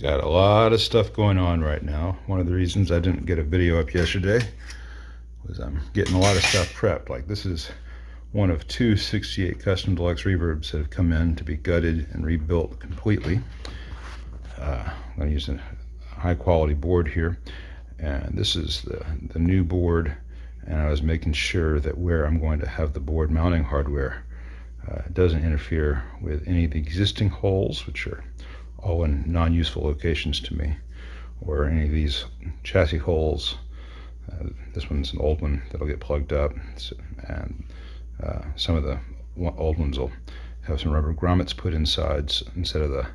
Got a lot of stuff going on right now. One of the reasons I didn't get a video up yesterday was I'm getting a lot of stuff prepped. Like, this is one of two 68 custom deluxe reverbs that have come in to be gutted and rebuilt completely. I'm going to use a high quality board here, and this is the new board, and I was making sure that where I'm going to have the board mounting hardware doesn't interfere with any of the existing holes, which are all in non-useful locations to me, or any of these chassis holes. This one's an old one that'll get plugged up, and some of the old ones will have some rubber grommets put inside instead of the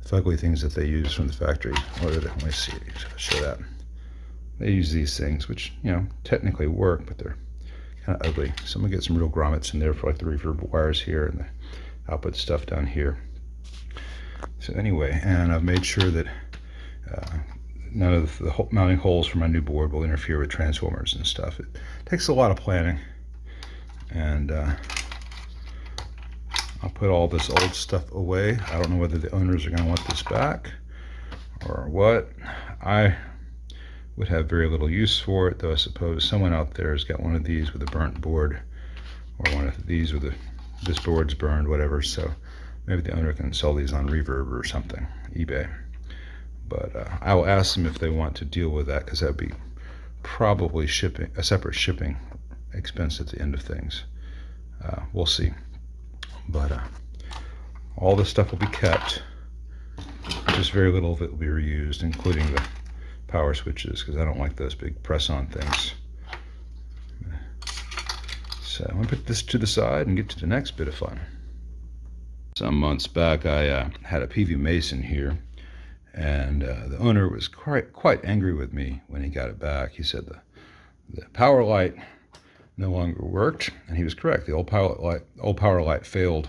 fugly things that they use from the factory. Let me see, show that. They use these things, which, you know, technically work, but they're kind of ugly. So I'm gonna get some real grommets in there for like the reverb wires here and the output stuff down here. So anyway, and I've made sure that none of the mounting holes for my new board will interfere with transformers and stuff. It takes a lot of planning, and I'll put all this old stuff away. I don't know whether the owners are going to want this back or what. I would have very little use for it, though I suppose someone out there has got one of these with a burnt board, or one of these with this board's burned, whatever. So maybe the owner can sell these on Reverb or something, eBay. But I will ask them if they want to deal with that, because that would be probably a separate shipping expense at the end of things. We'll see. But all this stuff will be kept. Just very little of it will be reused, including the power switches, because I don't like those big press-on things. So I'm going to put this to the side and get to the next bit of fun. Some months back, I had a Peavey Mace in here, and the owner was quite angry with me when he got it back. He said the power light no longer worked, and he was correct. The old power light failed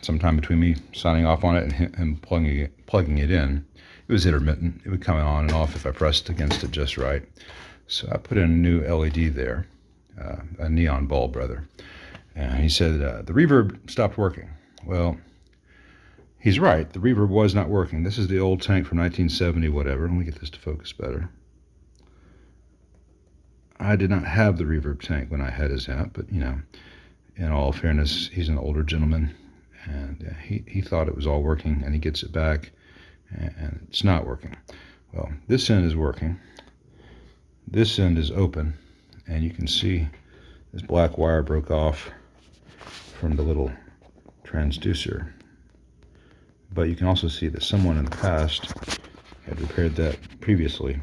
sometime between me signing off on it and him plugging it in. It was intermittent. It would come on and off if I pressed against it just right. So I put in a new LED there, a neon bulb rather. And he said the reverb stopped working. Well, he's right. The reverb was not working. This is the old tank from 1970, whatever. Let me get this to focus better. I did not have the reverb tank when I had his amp, but, you know, in all fairness, he's an older gentleman, and he thought it was all working, and he gets it back, and it's not working. Well, this end is working. This end is open, and you can see this black wire broke off from the little transducer. But you can also see that someone in the past had repaired that previously,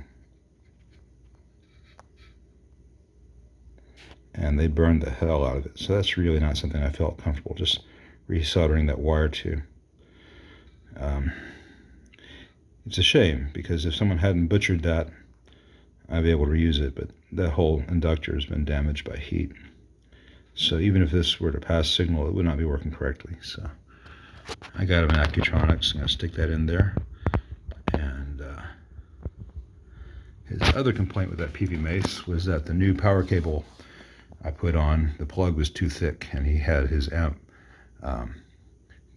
and they burned the hell out of it. So that's really not something I felt comfortable just resoldering that wire to. It's a shame, because if someone hadn't butchered that, I'd be able to reuse it, but that whole inductor has been damaged by heat. So even if this were to pass signal, it would not be working correctly. So I got him an Accutronics. I'm going to stick that in there. And his other complaint with that Peavey Mace was that the new power cable I put on, the plug was too thick, and he had his amp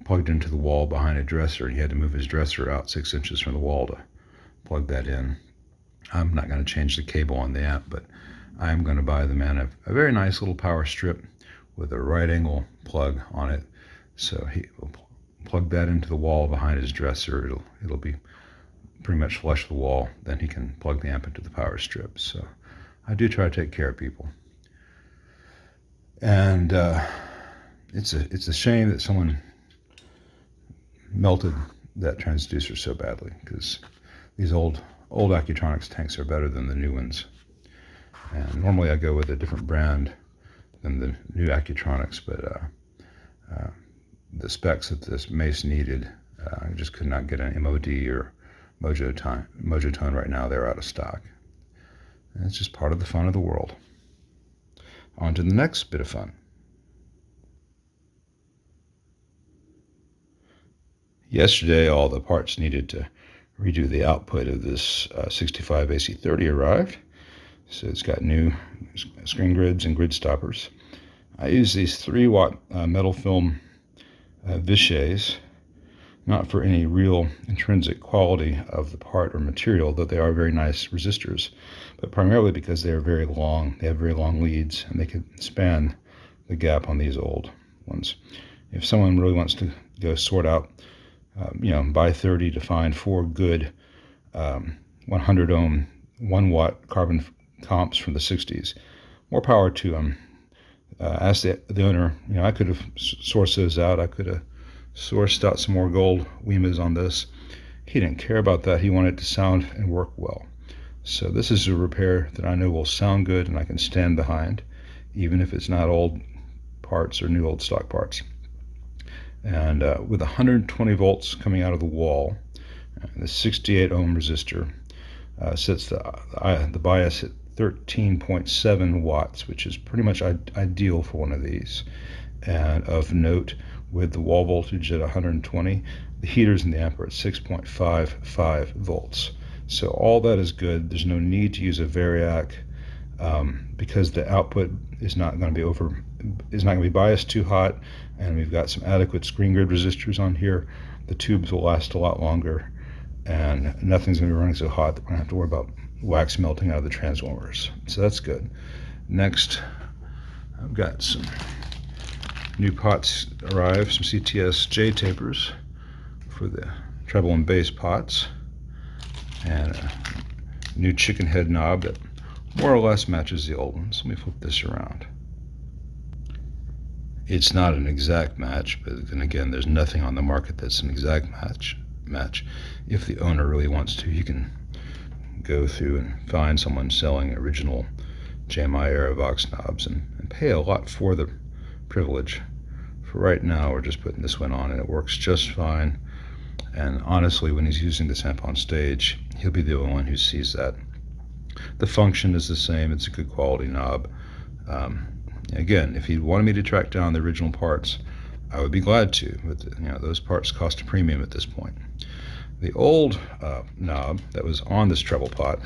plugged into the wall behind a dresser, and he had to move his dresser out 6 inches from the wall to plug that in. I'm not going to change the cable on the amp, but I'm going to buy the man a very nice little power strip with a right angle plug on it. So he will plug that into the wall behind his dresser. It'll be pretty much flush the wall. Then he can plug the amp into the power strip. So I do try to take care of people. And it's a shame that someone melted that transducer so badly, because these old Accutronics tanks are better than the new ones. And normally I go with a different brand than the new Accutronics, but the specs that this Mace needed, I just could not get an MOD or Mojotone right now. They're out of stock. And it's just part of the fun of the world. On to the next bit of fun. Yesterday, all the parts needed to redo the output of this 65 AC30 arrived. So it's got new screen grids and grid stoppers. I use these 3-watt metal film Vichets not for any real intrinsic quality of the part or material, though they are very nice resistors, but primarily because they are very long. They have very long leads, and they can span the gap on these old ones. If someone really wants to go sort out, by 30 to find 4 good 100 ohm 1 watt carbon comps from the 60s, more power to them. Ask the owner. I could have sourced those out. I could have sourced out some more gold WEMAs on this. He didn't care about that. He wanted it to sound and work well. So this is a repair that I know will sound good and I can stand behind, even if it's not old parts or new old stock parts. And with 120 volts coming out of the wall, the 68 ohm resistor sets the bias at 13.7 watts, which is pretty much ideal for one of these. And of note, with the wall voltage at 120, the heaters in the amp are at 6.55 volts. So all that is good. There's no need to use a variac because the output is not going to be biased too hot, and we've got some adequate screen grid resistors on here. The tubes will last a lot longer, and nothing's going to be running so hot that we're going to have to worry about wax melting out of the transformers. So that's good. Next, I've got some new pots arrived, some CTS J tapers for the treble and bass pots, and a new chicken head knob that more or less matches the old ones. Let me flip this around. It's not an exact match, but then again, there's nothing on the market that's an exact match. If the owner really wants to, he can go through and find someone selling original JMI era Vox knobs and pay a lot for the privilege. For right now, we're just putting this one on, and it works just fine. And honestly, when he's using this amp on stage, he'll be the only one who sees that. The function is the same. It's a good quality knob. Again, if he wanted me to track down the original parts, I would be glad to, but those parts cost a premium at this point. The old knob that was on this treble pot,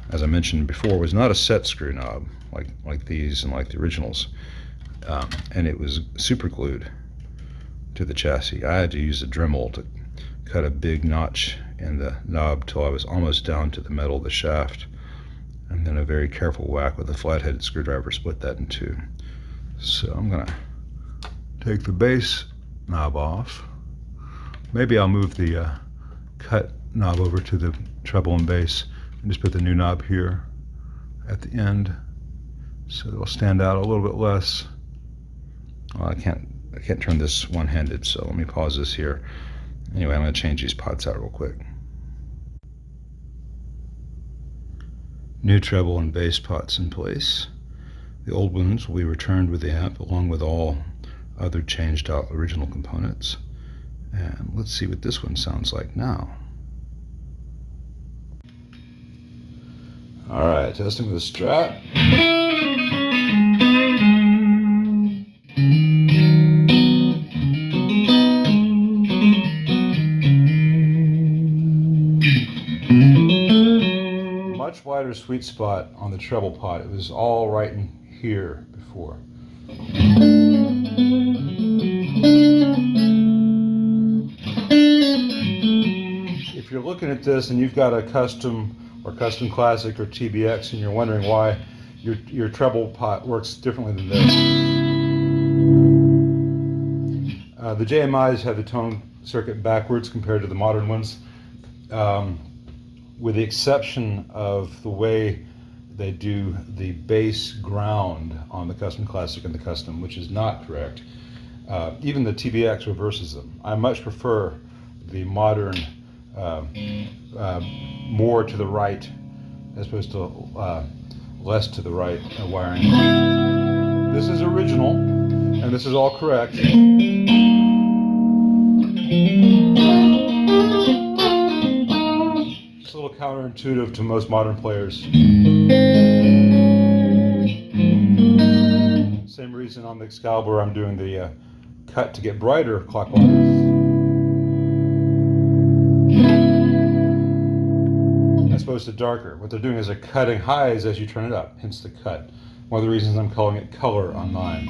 as I mentioned before, was not a set screw knob like these and like the originals, and it was super glued to the chassis. I had to use a Dremel to cut a big notch in the knob till I was almost down to the metal of the shaft, and then a very careful whack with a flat-headed screwdriver split that in two. So I'm gonna take the bass knob off. Maybe I'll move the cut knob over to the treble and bass and just put the new knob here at the end so it'll stand out a little bit less. Well, I can't turn this one-handed, so let me pause this here. Anyway, I'm going to change these pots out real quick. New treble and bass pots in place. The old ones will be returned with the amp along with all other changed out original components. And let's see what this one sounds like now. Alright, testing with the Strat. Much wider sweet spot on the treble pot. It was all right in here before. If you're looking at this and you've got a custom or custom classic or TBX and you're wondering why your treble pot works differently than this, the JMIs have the tone circuit backwards compared to the modern ones, with the exception of the way they do the bass ground on the custom classic and the custom, which is not correct. Even the TBX reverses them. I much prefer the modern more to the right as opposed to less to the right wiring. This is original and this is all correct. It's a little counterintuitive to most modern players. Same reason on the Excalibur I'm doing the cut to get brighter clockwise as opposed to darker. What they're doing is they're cutting highs as you turn it up, hence the cut. One of the reasons I'm calling it color on mine.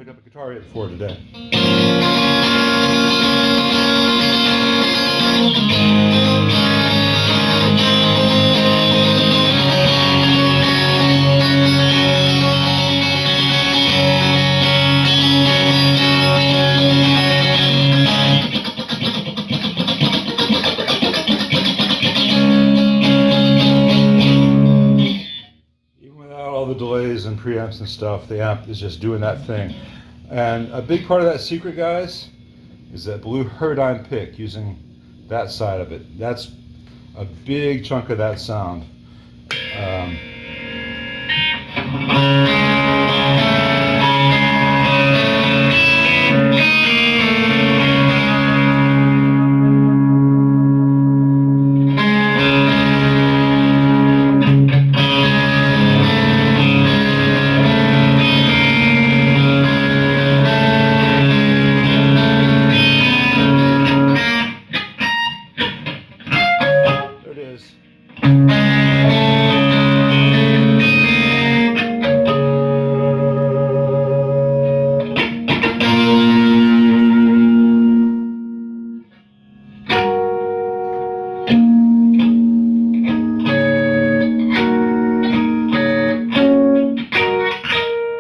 pick up a guitar hit for today. All the delays and preamps and stuff, the amp is just doing that thing. And a big part of that secret, guys, is that blue Herdine pick, using that side of it. That's a big chunk of that sound.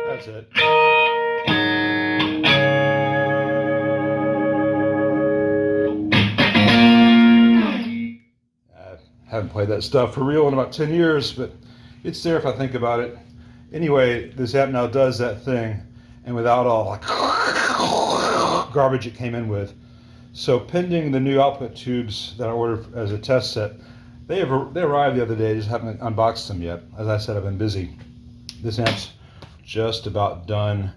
That's it. I haven't played that stuff for real in about 10 years, but it's there if I think about it. Anyway, this amp now does that thing, and without all like garbage it came in with. So pending the new output tubes that I ordered as a test set, they arrived the other day. I just haven't unboxed them yet. As I said, I've been busy. This amp's just about done.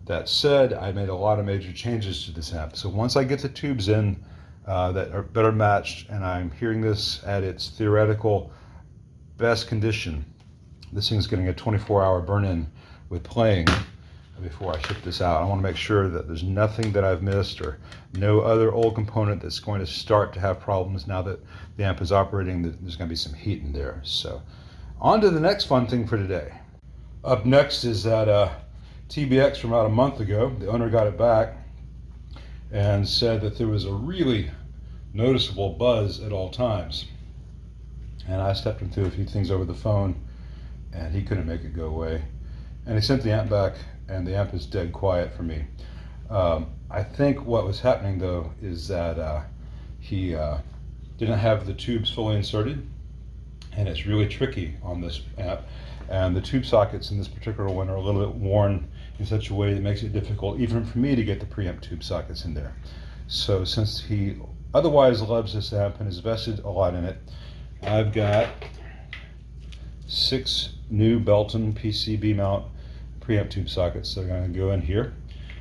That said, I made a lot of major changes to this amp. So once I get the tubes in that are better matched, and I'm hearing this at its theoretical best condition, this thing's getting a 24-hour burn-in with playing before I ship this out. I want to make sure that there's nothing that I've missed or no other old component that's going to start to have problems now that the amp is operating. There's going to be some heat in there. So on to the next fun thing for today. Up next is that TBX from about a month ago. The owner got it back and said that there was a really noticeable buzz at all times. And I stepped him through a few things over the phone, and he couldn't make it go away. And he sent the amp back, and the amp is dead quiet for me. I think what was happening though is that he didn't have the tubes fully inserted, and it's really tricky on this amp. And the tube sockets in this particular one are a little bit worn in such a way that makes it difficult even for me to get the preamp tube sockets in there. So since he otherwise loves this amp and has invested a lot in it, I've got 6 new Belton PCB mount preamp tube sockets that are going to go in here,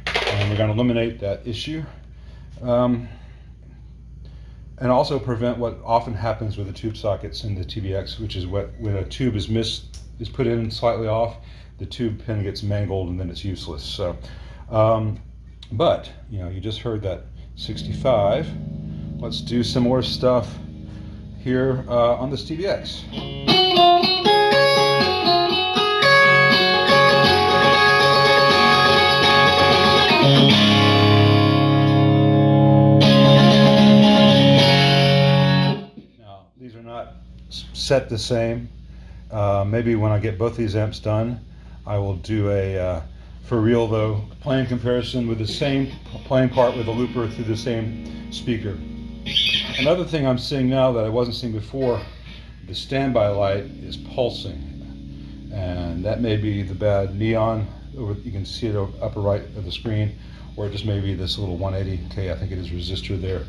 and we're going to eliminate that issue and also prevent what often happens with the tube sockets in the TBX, which is when a tube is put in slightly off, the tube pin gets mangled and then it's useless. So but you know, you just heard that 65. Let's do some more stuff here on this TBX. Now, these are not set the same. Maybe when I get both these amps done, I will do a, for real though, playing comparison with the same playing part with a looper through the same speaker. Another thing I'm seeing now that I wasn't seeing before, the standby light is pulsing. And that may be the bad neon, you can see it upper right of the screen, or it just may be this little 180K, I think it is, resistor there.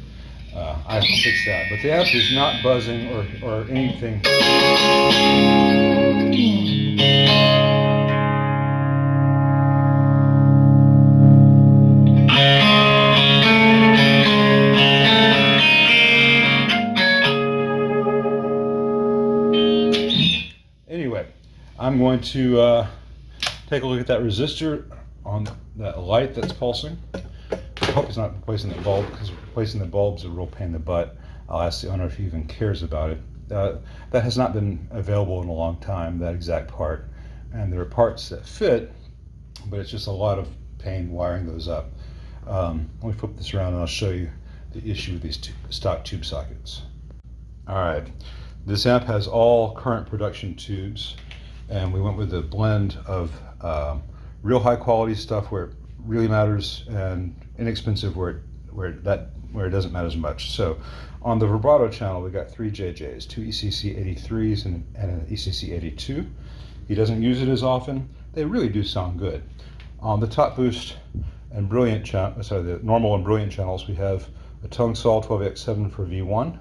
I have to fix that. But the amp is not buzzing or anything. Anyway, I'm going to take a look at that resistor on that light that's pulsing. I hope it's not replacing the bulb, because replacing the bulb's a real pain in the butt. I'll ask the owner if he even cares about it. That has not been available in a long time, that exact part. And there are parts that fit, but it's just a lot of pain wiring those up. Let me flip this around and I'll show you the issue with these stock tube sockets. All right, this amp has all current production tubes, and we went with a blend of real high quality stuff where it really matters, and inexpensive where it doesn't matter as much. So on the vibrato channel, we got 3 JJs, 2 ECC 83s and an ECC 82. He doesn't use it as often. They really do sound good. On the top boost and brilliant channel, sorry, the normal and brilliant channels, we have a tongue saw 12x7 for V1.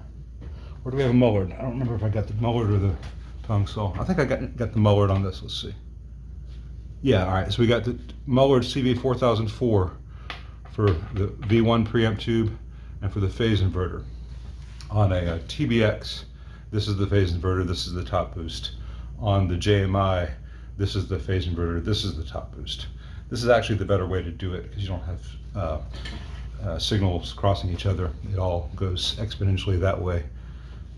Or do we have a Mullard? I don't remember if I got the Mullard or the tongue saw. I think I got the Mullard on this. Let's see. Yeah, all right. So we got the Mullard CV4004 for the V1 preamp tube and for the phase inverter. On a TBX, this is the phase inverter, this is the top boost. On the JMI, this is the phase inverter, this is the top boost. This is actually the better way to do it because you don't have signals crossing each other. It all goes exponentially that way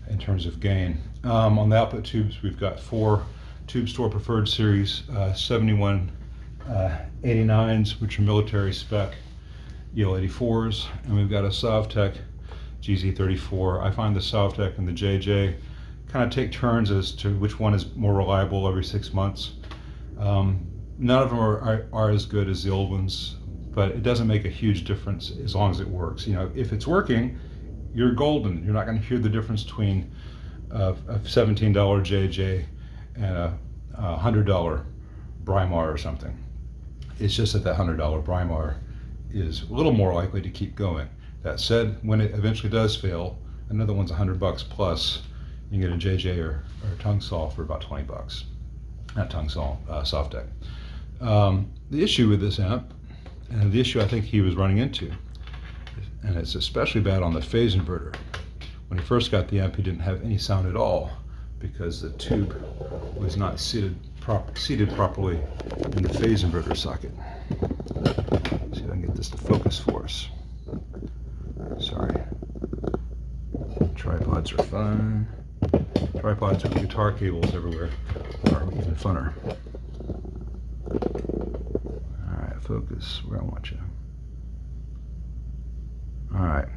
in terms of gain. On the output tubes, we've got 4 Tube Store Preferred Series 7189s, which are military spec EL84s, and we've got a Sovtech GZ34. I find the Sovtech and the JJ kind of take turns as to which one is more reliable every 6 months. None of them are as good as the old ones, but it doesn't make a huge difference as long as it works. You know, if it's working, you're golden. You're not going to hear the difference between a $17 JJ and a $100 Brimar or something. It's just that $100 Brimar is a little more likely to keep going. That said, when it eventually does fail, another one's $100 plus. You can get a JJ or a tongue saw for about 20 bucks. Not tongue saw, Sovtech. The issue with this amp, and the issue I think he was running into, and it's especially bad on the phase inverter. When he first got the amp, he didn't have any sound at all because the tube was not seated properly in the phase inverter socket. Let's see if I can get this to focus for us. Sorry. Tripods are fun. Tripods with guitar cables everywhere are even funner. Alright, focus where I want you. Alright.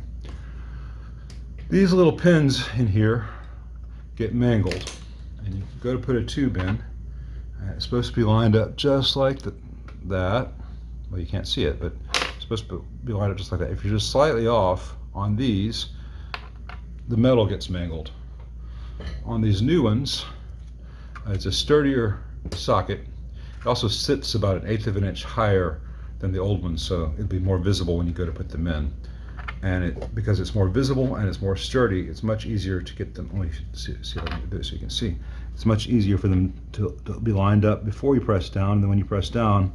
These little pins in here get mangled, and you go to put a tube in, and it's supposed to be lined up just like that. Well, you can't see it, but it's supposed to be lined up just like that. If you're just slightly off on these, the metal gets mangled. On these new ones, it's a sturdier socket. It also sits about 1/8 of an inch higher than the old ones, so it'll be more visible when you go to put them in. And because it's more visible and it's more sturdy, it's much easier to get them. Let me see if I can do it so you can see. It's much easier for them to be lined up before you press down. And then when you press down,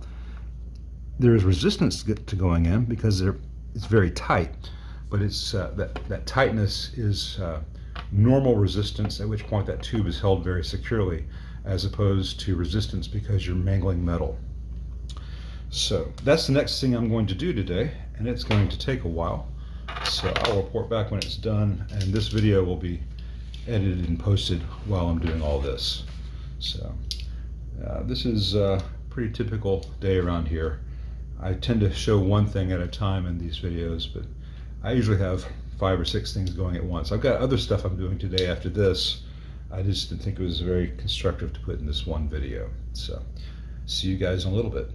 there is resistance to going in because it's very tight. But it's that tightness is normal resistance, at which point that tube is held very securely, as opposed to resistance because you're mangling metal. So that's the next thing I'm going to do today, and it's going to take a while. So I'll report back when it's done, and this video will be edited and posted while I'm doing all this. So this is a pretty typical day around here. I tend to show one thing at a time in these videos, but I usually have 5 or 6 things going at once. I've got other stuff I'm doing today after this. I just didn't think it was very constructive to put in this one video. So see you guys in a little bit.